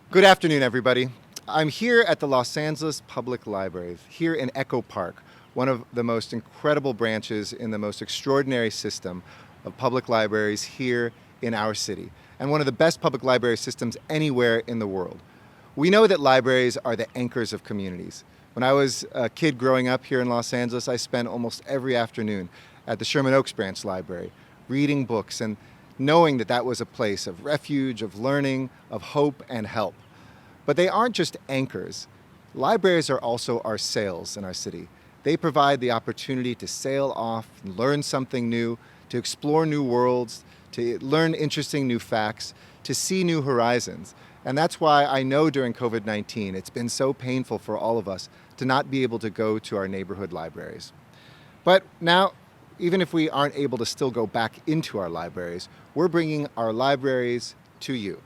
Good afternoon, everybody. I'm here at the Los Angeles Public Library, here in Echo Park, one of the most incredible branches in the most extraordinary system of public libraries here in our city, and one of the best public library systems anywhere in the world. We know that libraries are the anchors of communities. When I was a kid growing up here in Los Angeles, I spent almost every afternoon at the Sherman Oaks Branch Library, reading books and knowing that that was a place of refuge, of learning, of hope and help. But they aren't just anchors. Libraries are also our sails in our city. They provide the opportunity to sail off and learn something new, to explore new worlds, to learn interesting new facts, to see new horizons. And that's why I know during COVID-19 it's been so painful for all of us to not be able to go to our neighborhood libraries. But now, even if we aren't able to still go back into our libraries, we're bringing our libraries to you.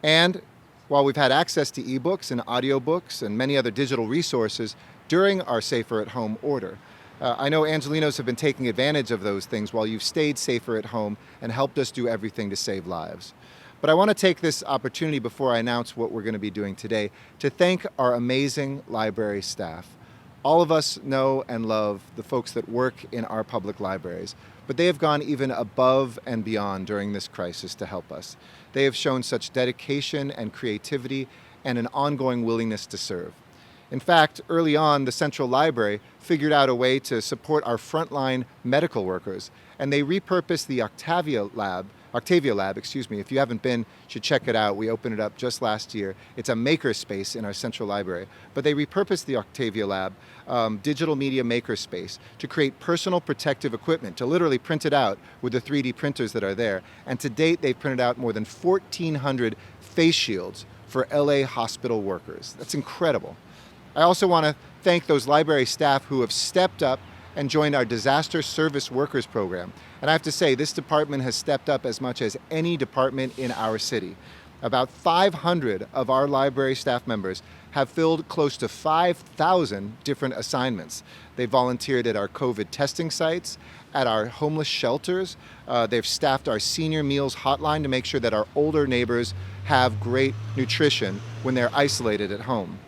And while we've had access to ebooks and audiobooks and many other digital resources during our Safer at Home order, I know Angelenos have been taking advantage of those things while you've stayed safer at home and helped us do everything to save lives. But I want to take this opportunity before I announce what we're going to be doing today to thank our amazing library staff. All of us know and love the folks that work in our public libraries, but they have gone even above and beyond during this crisis to help us. They have shown such dedication and creativity and an ongoing willingness to serve. In fact, early on, the Central Library figured out a way to support our frontline medical workers, and they repurposed the Octavia Lab. If you haven't been, you should check it out. We opened it up just last year. It's a maker space in our Central Library. But they repurposed the Octavia Lab, digital media maker space, to create personal protective equipment, to literally print it out with the 3D printers that are there. And to date, they've printed out more than 1,400 face shields for LA hospital workers. That's incredible. I also want to thank those library staff who have stepped up and joined our Disaster Service Workers program. And I have to say, this department has stepped up as much as any department in our city. About 500 of our library staff members have filled close to 5,000 different assignments. They volunteered at our COVID testing sites, at our homeless shelters. They've staffed our senior meals hotline to make sure that our older neighbors have great nutrition when they're isolated at home.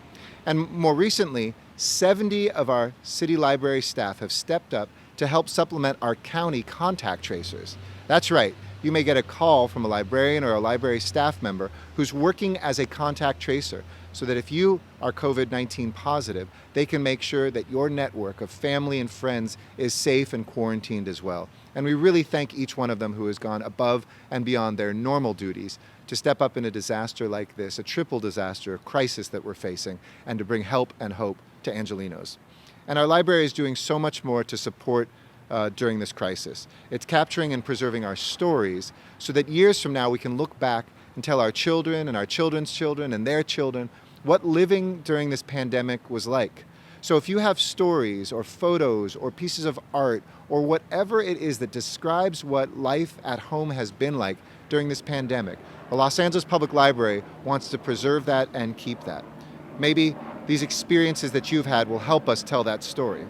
And more recently, 70 of our city library staff have stepped up to help supplement our county contact tracers. That's right, you may get a call from a librarian or a library staff member who's working as a contact tracer, so that if you are COVID-19 positive, they can make sure that your network of family and friends is safe and quarantined as well. And we really thank each one of them who has gone above and beyond their normal duties to step up in a disaster like this, a triple disaster, a crisis that we're facing, and to bring help and hope to Angelenos. And our library is doing so much more to support during this crisis. It's capturing and preserving our stories so that years from now we can look back and tell our children and our children's children and their children what living during this pandemic was like. So if you have stories or photos or pieces of art or whatever it is that describes what life at home has been like during this pandemic, the Los Angeles Public Library wants to preserve that and keep that. Maybe these experiences that you've had will help us tell that story.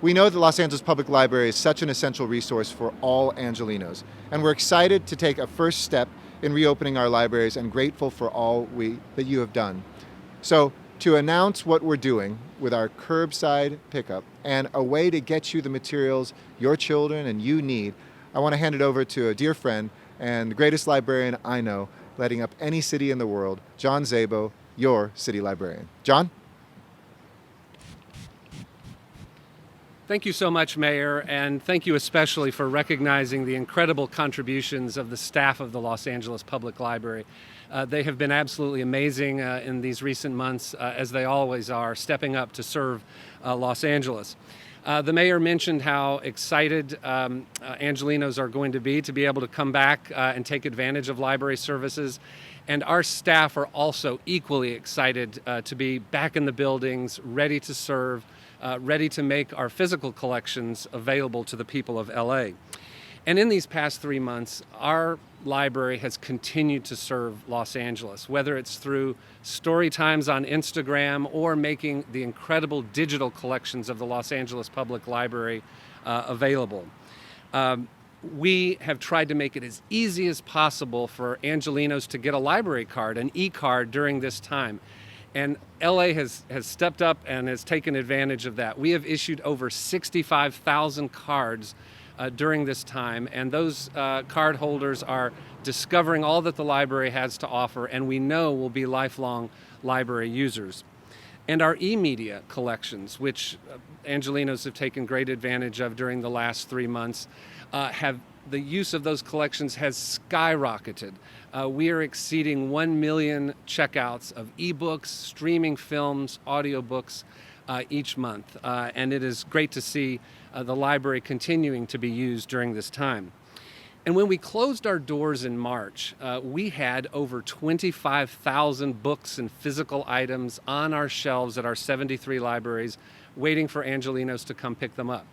We know the Los Angeles Public Library is such an essential resource for all Angelenos, and we're excited to take a first step in reopening our libraries and grateful for all that you have done. So, to announce what we're doing with our curbside pickup and a way to get you the materials your children and you need, I want to hand it over to a dear friend and the greatest librarian I know, lighting up any city in the world, John Szabo, your city librarian. John? Thank you so much, Mayor, and thank you especially for recognizing the incredible contributions of the staff of the Los Angeles Public Library. They have been absolutely amazing in these recent months, as they always are, stepping up to serve Los Angeles. The mayor mentioned how excited Angelenos are going to be able to come back and take advantage of library services. And our staff are also equally excited to be back in the buildings, ready to serve, ready to make our physical collections available to the people of LA. And in these past 3 months, our library has continued to serve Los Angeles, whether it's through story times on Instagram or making the incredible digital collections of the Los Angeles Public Library available. we have tried to make it as easy as possible for Angelenos to get a library card, an e-card, during this time. And LA has stepped up and has taken advantage of that. We have issued over 65,000 cards during this time, and those card holders are discovering all that the library has to offer, and we know will be lifelong library users. And our e-media collections, which Angelenos have taken great advantage of during the last 3 months, the use of those collections has skyrocketed. We are exceeding 1 million checkouts of ebooks, streaming films, audiobooks each month. And it is great to see the library continuing to be used during this time. And when we closed our doors in March, we had over 25,000 books and physical items on our shelves at our 73 libraries waiting for Angelenos to come pick them up.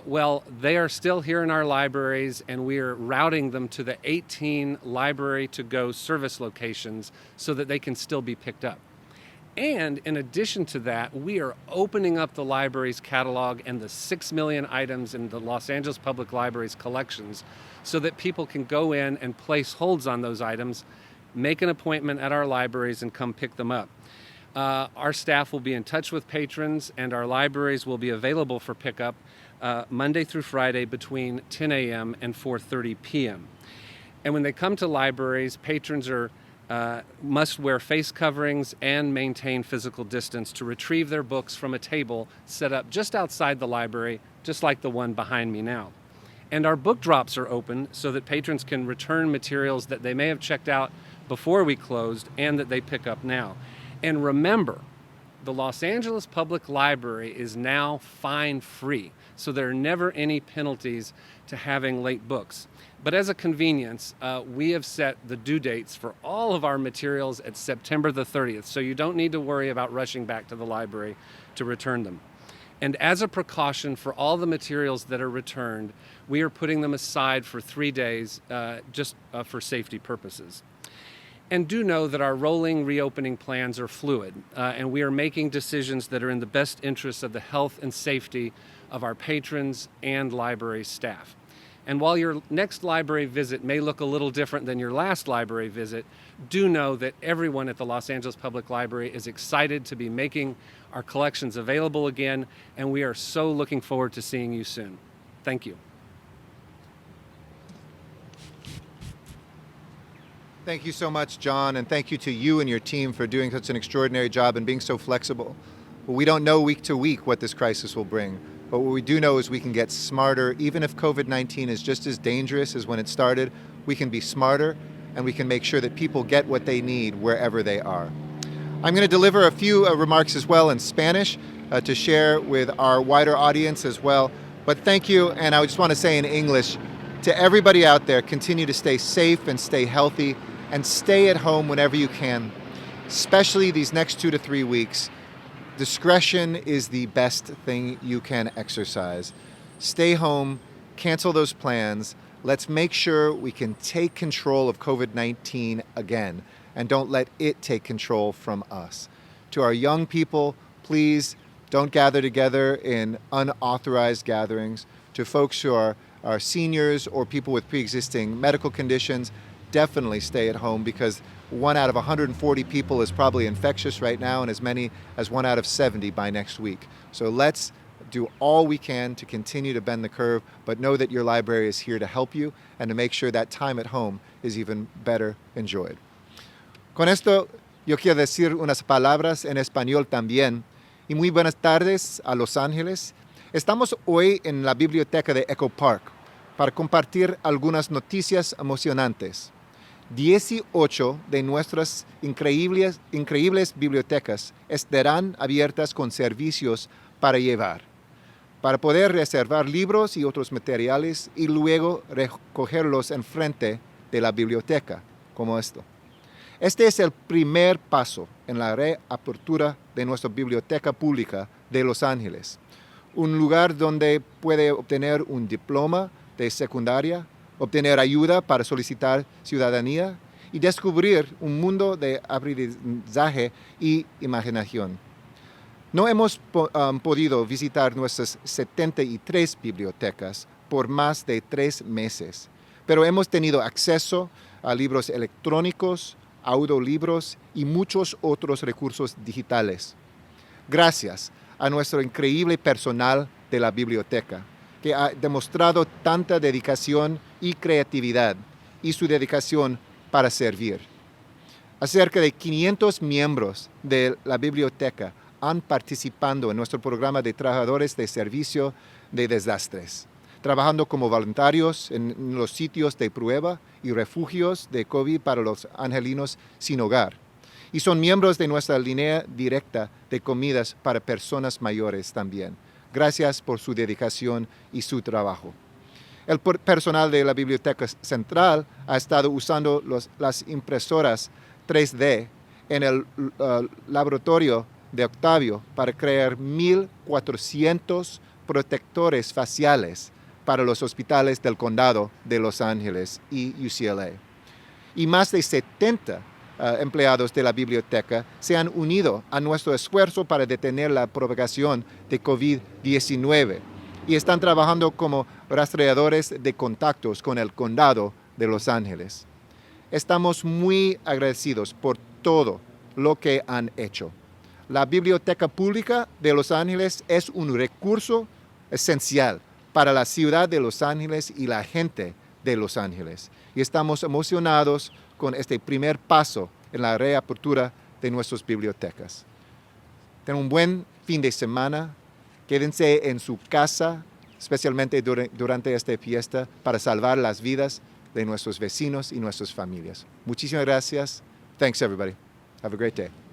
Well, they are still here in our libraries, and we are routing them to the 18 LAPL To Go service locations so that they can still be picked up. And in addition to that, we are opening up the library's catalog and the 6 million items in the Los Angeles Public Library's collections so that people can go in and place holds on those items, make an appointment at our libraries, and come pick them up. Our staff will be in touch with patrons, and our libraries will be available for pickup Monday through Friday between 10 a.m. and 4:30 p.m. And when they come to libraries, patrons must wear face coverings and maintain physical distance to retrieve their books from a table set up just outside the library, just like the one behind me now. And our book drops are open so that patrons can return materials that they may have checked out before we closed and that they pick up now. And remember, the Los Angeles Public Library is now fine-free, so there are never any penalties to having late books. But as a convenience, we have set the due dates for all of our materials at September the 30th, so you don't need to worry about rushing back to the library to return them. And as a precaution for all the materials that are returned, we are putting them aside for 3 days just for safety purposes. And do know that our rolling reopening plans are fluid, and we are making decisions that are in the best interests of the health and safety of our patrons and library staff. And while your next library visit may look a little different than your last library visit, do know that everyone at the Los Angeles Public Library is excited to be making our collections available again, and we are so looking forward to seeing you soon. Thank you. Thank you so much, John, and thank you to you and your team for doing such an extraordinary job and being so flexible. Well, we don't know week to week what this crisis will bring, but what we do know is we can get smarter. Even if COVID-19 is just as dangerous as when it started, we can be smarter, and we can make sure that people get what they need wherever they are. I'm going to deliver a few remarks as well in Spanish to share with our wider audience as well. But thank you, and I just want to say in English, to everybody out there, continue to stay safe and stay healthy, and stay at home whenever you can, especially these next 2 to 3 weeks. Discretion is the best thing you can exercise. Stay home, cancel those plans. Let's make sure we can take control of COVID-19 again, and don't let it take control from us. To our young people, please don't gather together in unauthorized gatherings. To folks who are seniors or people with pre-existing medical conditions, definitely stay at home, because 1 out of 140 people is probably infectious right now, and as many as 1 out of 70 by next week. So let's do all we can to continue to bend the curve, but know that your library is here to help you and to make sure that time at home is even better enjoyed. Con esto, yo quiero decir unas palabras en español también. Y muy buenas tardes a Los Ángeles. Estamos hoy en la biblioteca de Echo Park para compartir algunas noticias emocionantes. 18 de nuestras increíbles bibliotecas estarán abiertas con servicios para llevar, para poder reservar libros y otros materiales y luego recogerlos enfrente de la biblioteca, como esto. Este es el primer paso en la reapertura de nuestra biblioteca pública de Los Ángeles, un lugar donde puede obtener un diploma de secundaria, obtener ayuda para solicitar ciudadanía y descubrir un mundo de aprendizaje y imaginación. No hemos podido visitar nuestras 73 bibliotecas, por más de 3 meses, pero hemos tenido acceso a libros electrónicos, audiolibros y muchos otros recursos digitales. Gracias a nuestro increíble personal de la biblioteca, que ha demostrado tanta dedicación y creatividad y su dedicación para servir. Cerca de 500 miembros de la biblioteca han participado en nuestro programa de trabajadores de servicio de desastres, trabajando como voluntarios en los sitios de prueba y refugios de COVID para los angelinos sin hogar. Y son miembros de nuestra línea directa de comidas para personas mayores también. Gracias por su dedicación y su trabajo. El personal de la Biblioteca Central ha estado usando las impresoras 3D en el laboratorio de Octavio para crear 1,400 protectores faciales para los hospitales del condado de Los Ángeles y UCLA. Y más de 70 empleados de la biblioteca se han unido a nuestro esfuerzo para detener la propagación de COVID-19 y están trabajando como rastreadores de contactos con el condado de Los Ángeles. Estamos muy agradecidos por todo lo que han hecho. La Biblioteca Pública de Los Ángeles es un recurso esencial para la ciudad de Los Ángeles y la gente de Los Ángeles. Y estamos emocionados con este primer paso en la reapertura de nuestras bibliotecas. Tengan un buen fin de semana. Quédense en su casa, especialmente durante esta fiesta, para salvar las vidas de nuestros vecinos y nuestras familias. Muchísimas gracias. Thanks, everybody. Have a great day.